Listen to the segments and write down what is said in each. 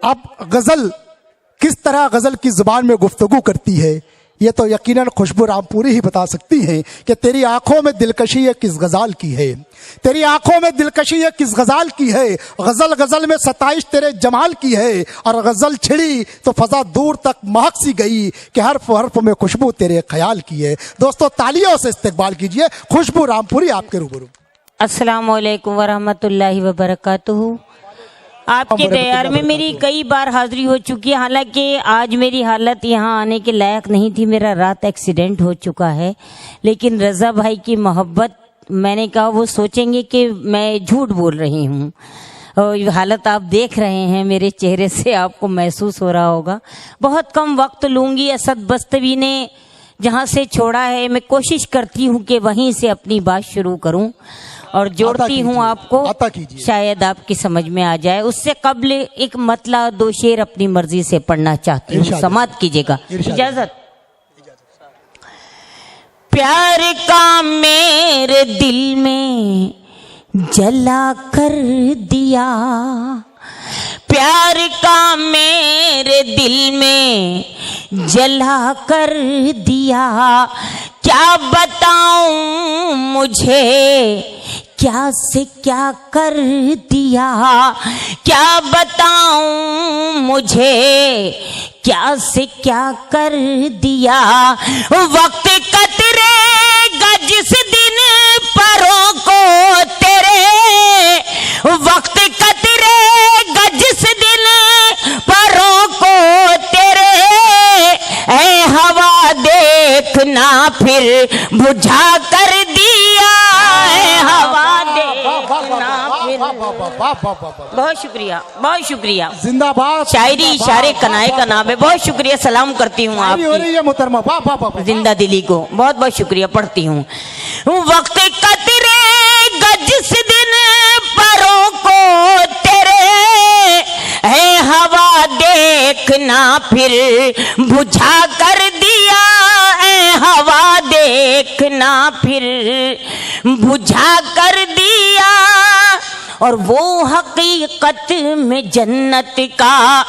اب غزل کس طرح غزل کی زبان میں گفتگو کرتی ہے یہ تو یقیناً خوشبو رامپوری ہی بتا سکتی ہیں کہ تیری آنکھوں میں دلکشی یہ کس غزال کی ہے، تیری آنکھوں میں دلکشی یہ کس غزال کی ہے، غزل غزل میں ستائش تیرے جمال کی ہے، اور غزل چھڑی تو فضا دور تک مہک سی گئی کہ حرف حرف میں خوشبو تیرے خیال کی ہے۔ دوستو تالیوں سے استقبال کیجئے خوشبو رامپوری آپ کے روبرو۔ السلام علیکم ورحمۃ اللہ وبرکاتہ۔ آپ کے دیار میں میری کئی بار حاضری ہو چکی ہے، حالانکہ آج میری حالت یہاں آنے کے لائق نہیں تھی، میرا رات ایکسیڈنٹ ہو چکا ہے، لیکن رضا بھائی کی محبت میں نے کہا وہ سوچیں گے کہ میں جھوٹ بول رہی ہوں، اور حالت آپ دیکھ رہے ہیں میرے چہرے سے آپ کو محسوس ہو رہا ہوگا۔ بہت کم وقت لوں گی، اسد بستوی نے جہاں سے چھوڑا ہے میں کوشش کرتی ہوں کہ وہیں سے اپنی بات شروع کروں اور جوڑتی ہوں آپ کو، شاید آپ کی سمجھ میں آ جائے۔ اس سے قبل ایک مطلع دو شعر اپنی مرضی سے پڑھنا چاہتی ہوں، سماعت کیجیے گا، اجازت۔ پیار کا میرے دل میں جلا کر دیا، پیار کا میرے دل میں جلا کر دیا، کیا بتاؤں مجھے کیا سے کیا کر دیا، کیا بتاؤں مجھے کیا سے کیا کر دیا، وقت قطرے گا جس دن پروں کو تیرے، وقت قطرے گا جس دن پروں کو تیرے، اے ہوا دیکھنا پھر بجھا کر دیا، اے ہوا دیکھنا پھر۔ بہت شکریہ، بہت شکریہ، زندہ باد۔ شاعری اشارے کنائے کا نام ہے، بہت شکریہ، سلام کرتی ہوں آپ کی زندہ دلی کو، بہت بہت شکریہ پڑھتی ہوں۔ وقت قطرے گا جس دن پروں کو تیرے، اے ہوا دیکھنا پھر بجھا کر دیا، اے ہوا دیکھنا پھر بجھا کر دیا، اور وہ حقیقت میں جنت کا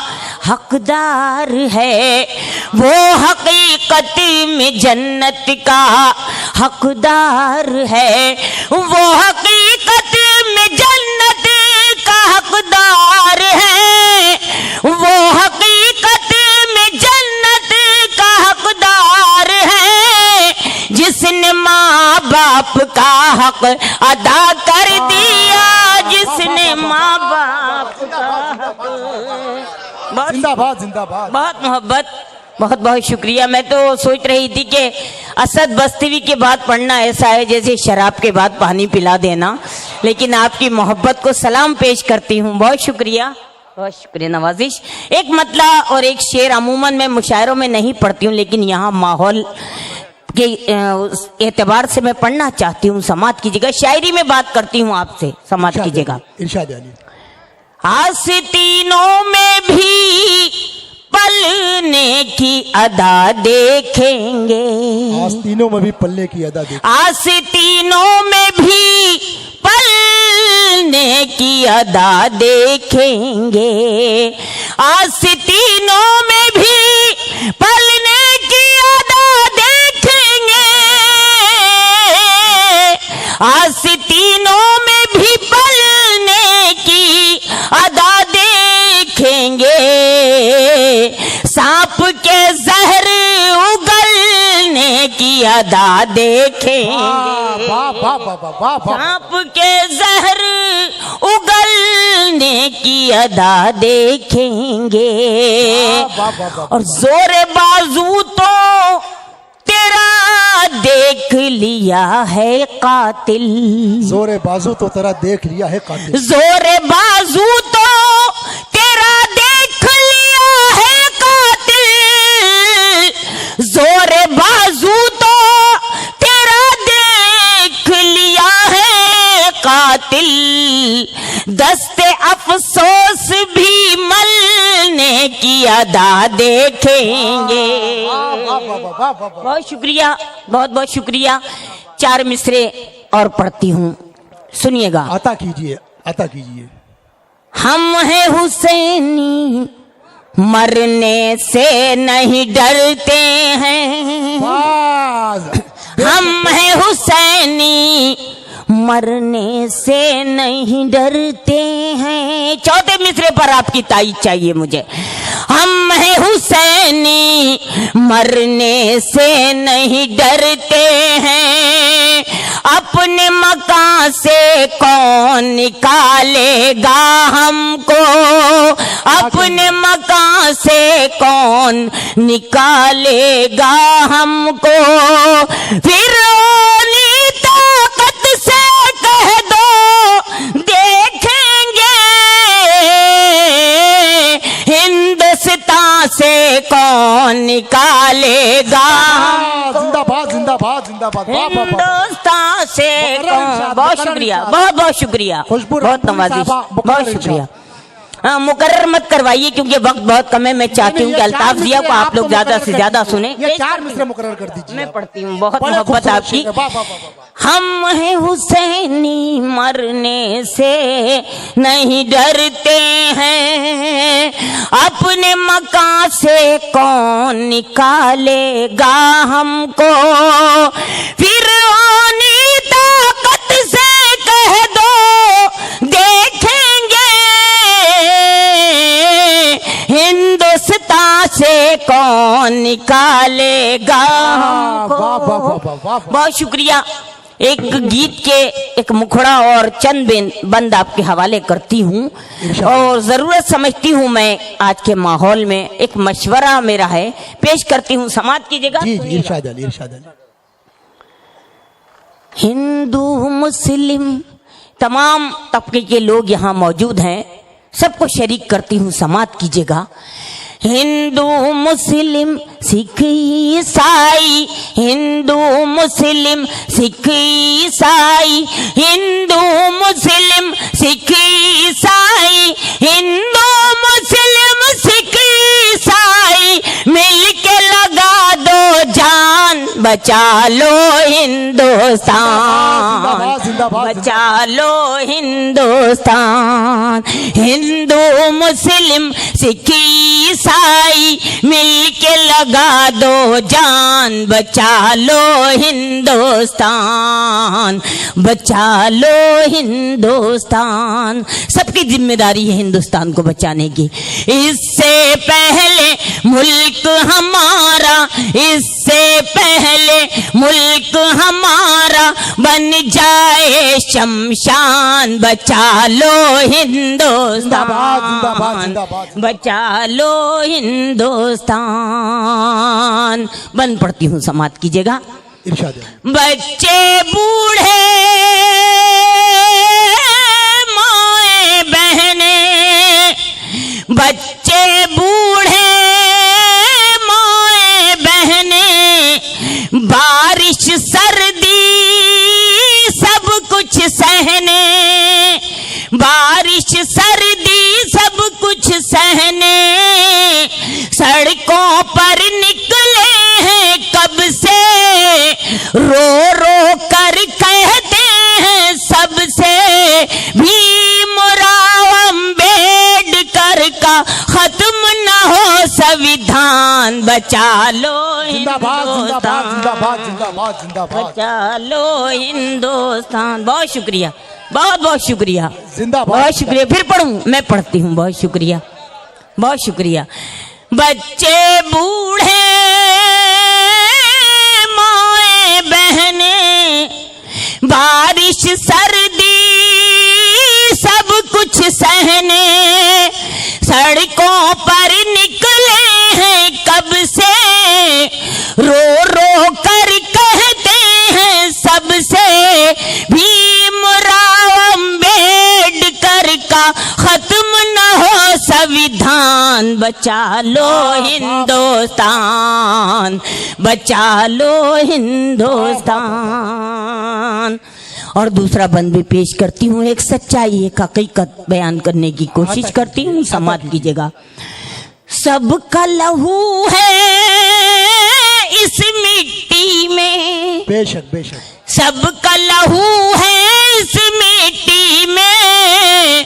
حقدار ہے، وہ حقیقت میں جنت کا حقدار ہے، وہ حقیقت میں جنت کا حقدار ہے، وہ حقیقت میں جنت کا حقدار ہے، جس نے ماں باپ کا حق ادا کر دیا، جس نے ماں باپ کا حق۔ زندہ باد، زندہ باد۔ بہت محبت، بہت بہت شکریہ۔ میں تو سوچ رہی تھی کہ اسد بستوی کے بعد پڑھنا ایسا ہے جیسے شراب کے بعد پانی پلا دینا، لیکن آپ کی محبت کو سلام پیش کرتی ہوں، بہت شکریہ، بہت شکریہ نوازش۔ ایک مطلع اور ایک شعر عموماً میں مشاعروں میں نہیں پڑھتی ہوں، لیکن یہاں ماحول کے اعتبار سے میں پڑھنا چاہتی ہوں، سماعت کیجیے گا۔ شاعری میں بات کرتی ہوں آپ سے، سماعت کیجیے گا۔ ارشاد علی۔ آستینوں میں بھی پلنے کی ادا دیکھیں گے، آستینوں میں بھی پلنے کی ادا دیکھیں گے، آستینوں میں بھی پلنے کی ادا دیکھیں گے، آستینوں میں بھی پلنے کی ادا دیکھیں گے، آستینوں میں بھی پلنے کی ادا دیکھیں گے، سانپ کے زہر اگلنے کی ادا دیکھیں گے، سانپ کے زہر اگلنے کی ادا دیکھیں گے، اور زور بازو تو تیرا دیکھ لیا ہے قاتل، زور بازو تو تیرا دیکھ لیا ہے قاتل، زور بازو تو تیرا دیکھ لیا ہے قاتل، زور بازو تو تیرا دیکھ لیا ہے قاتل، دست افسوس بھی ملنے کی ادا دیکھیں گے۔ بہت شکریہ، بہت بہت شکریہ۔ 4 مصرے اور پڑھتی ہوں، سنیے گا۔ عطا کیجئے، عطا کیجئے۔ ہم ہیں حسینی मरने से नहीं डरते हैं, हम हैं हुसैनी मरने से नहीं डरते हैं। चौथे मिसरे पर आपकी ताईद चाहिए मुझे। हम हैं हुसैनी मरने से नहीं डरते हैं, अपने मकान से कौन निकालेगा हमको, अपने मकान से कौन निकालेगा हमको। फिरौनी ताकत से कह दो देखेंगे, हिंदुस्तान से कौन निकालेगा। जिंदाबाद जिंदाबाद जिंदाबाद। हिंदुस्तान से कौन। बहुत शुक्रिया, बहुत बहुत शुक्रिया, बहुत नवाजिश, बहुत शुक्रिया। मुकर्रर मत करवाइए क्योंकि वक्त बहुत कम है। मैं चाहती हूँ कि अल्ताफ जिया को आप लोग ज्यादा से ज्यादा सुने। ये 4 मिसरे मुकर्रर कर दीजिए। मैं पढ़ती हूँ, बहुत मोहब्बत आपकी। हम हैं हुसैनी मरने से नहीं डरते हैं, अपने मकान से कौन निकालेगा हमको। फिरौनी ताकत से कह दो देखेंगे, हिंदुस्तान से कौन निकालेगा हमको। बहुत शुक्रिया। एक गीत के एक मुखड़ा और चंद बंद आपके हवाले करती हूँ और जरूरत समझती हूँ मैं आज के माहौल में। एक मशवरा मेरा है, पेश करती हूँ, समाप्त कीजिएगा। इरशाद अली, इरशाद अली। हिंदू मुस्लिम तमाम तबके के लोग यहाँ मौजूद हैं, सबको शरीक करती हूँ, समाप्त कीजिएगा। हिंदू मुस्लिम सिख ईसाई, हिंदू मुस्लिम सिख ईसाई, हिंदू मुस्लिम सिख ईसाई, हिंदू मुस्लिम सिख ईसाई मिलके लगा दो जान, बचा लो हिंदुस्तान, बचा लो हिंदुस्तान। हिंदू मुस्लिम सिख ईसाई मिलके लगा दो जान, बचा लो हिंदुस्तान, बचा लो हिंदुस्तान। सबकी जिम्मेदारी है हिंदुस्तान को बचाने की। इससे पहले मुल्क हमारा, इससे पहले मुल्क हमारा बन जाए शमशान, बचा लो हिंदुस्तान, बचा लो हिंदुस्तान। बंद पढ़ती हूँ, समाप्त कीजिएगा। बच्चे बूढ़े माए बहने, बच्चे बूढ़े माए बहने, बारिश सर्दी सब कुछ सहने, बारिश सर्दी सब कुछ सहने, सड़कों पर निकले हैं कब से, रो रो कर कहते हैं सबसे, भीमराव अम्बेडकर का खत्म न हो संविधान, बचा लो हिंदुस्तान, बचा लो हिंदुस्तान। बहुत शुक्रिया, बहुत बहुत शुक्रिया, बहुत शुक्रिया। फिर पढ़ूं, मैं पढ़ती हूँ। बहुत शुक्रिया, बहुत शुक्रिया। बच्चे बूढ़े माए बहने, बारिश सर्दी सब कुछ सहने, सड़कों पर निकले हैं कब से, रो रो कर कहते हैं सबसे, भीमराव अम्बेडकर का खत्म न हो संविधान, बचा लो हिंदुस्तान, बचा लो हिंदुस्तान। और दूसरा बंद भी पेश करती हूँ, एक सच्चाई, एक हकीकत बयान करने की कोशिश करती हूँ, समाप्त कीजिएगा। सबका लहू है इस मिट्टी में, बेशक बेशक, सबका लहू है इस मिट्टी में,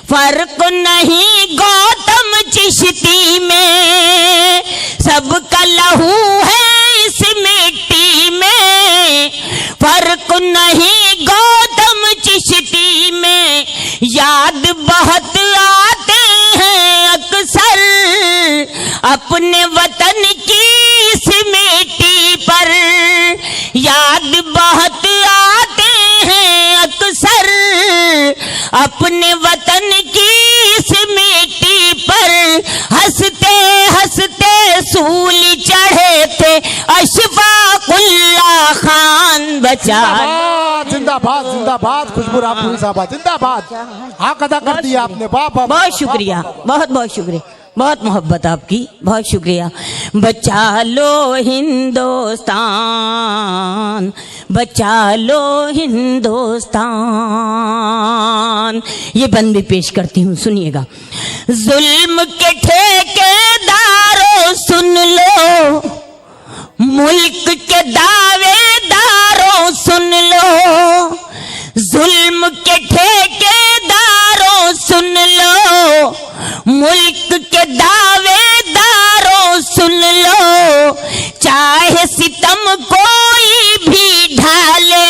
फर्क नहीं गौतम चिश्ती में, लहू है इस मिट्टी में, फर्क नहीं गौतम चिश्ती में। याद बहुत आते हैं अक्सर अपने वतन की इस मिट्टी पर, याद बहुत आते हैं अक्सर अपने वतन की इस मिट्टी पर। हंसते हंसते सूल चढ़े थे अशफाकुल्ला खान बचा। जिंदाबाद जिंदाबाद खुशबू रामपुरी साहबा जिंदाबाद। हाँ अदा कर दिया आपने, वाह वाह। बहुत शुक्रिया, बहुत बहुत शुक्रिया, बहुत मोहब्बत आपकी, बहुत शुक्रिया। बचा लो हिंदुस्तान, बचा लो हिंदुस्तान। ये बंद भी पेश करती हूँ, सुनिएगा। जुल्म के ठेकेदारों सुन लो, मुल्क के दावेदारों सुन लो, जुल्म के ठेकेदारों सुन लो, मुल्क के दावेदारों सुन लो। चाहे सितम कोई भी ढाले,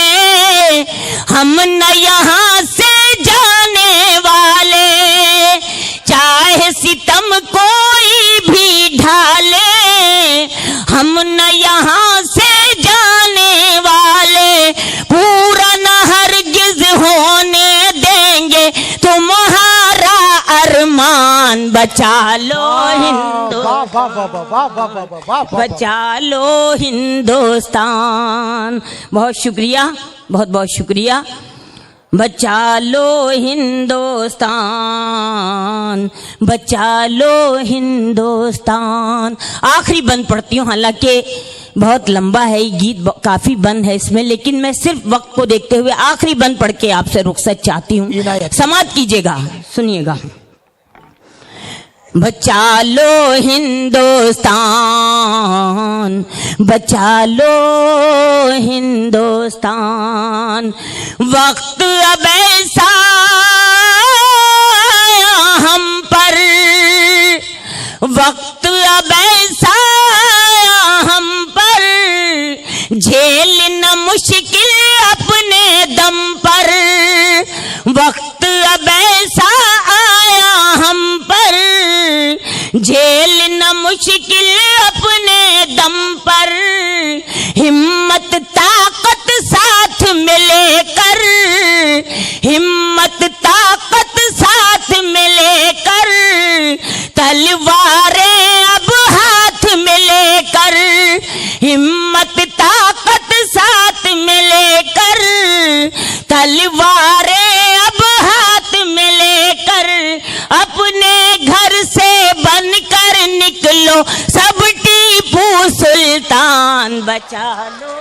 हम न यहाँ से जाने वाले। चाहे सितम कोई भी ढाले, हम न यहाँ से जाने वाले। पूरा न हरगिज होने देंगे तुम्हारा अरमान। बचा लो बचा लो हिंदुस्तान। बहुत शुक्रिया, बहुत बहुत शुक्रिया। बचा लो हिंदुस्तान, बचा लो हिंदुस्तान। आखिरी बंद पढ़ती हूँ, हालांकि बहुत लंबा है ये गीत, काफी बंद है इसमें, लेकिन मैं सिर्फ वक्त को देखते हुए आखिरी बंद पढ़ के आपसे रुखसत चाहती हूँ, समाप्त कीजिएगा, सुनिएगा। बचा लो हिंदुस्तान, बचा लो हिंदुस्तान। वक्त अब ऐसा आया हम पर, वक्त अब ऐसा आया हम पर, झेलना मुश्किल अपने दम पर। वक्त अब ऐसा आया हम पर, झेलना मुश्किल अपने दम पर। हिम्मत ताकत साथ मिले कर, हिम्मत ताकत साथ मिले कर, तलवारें अब हाथ मिले कर। हिम्मत ताकत साथ मिले कर, तलवारें अब हाथ मिले कर। अपने घर से बनकर निकलो सब टीपू सुल्तान। बचा लो।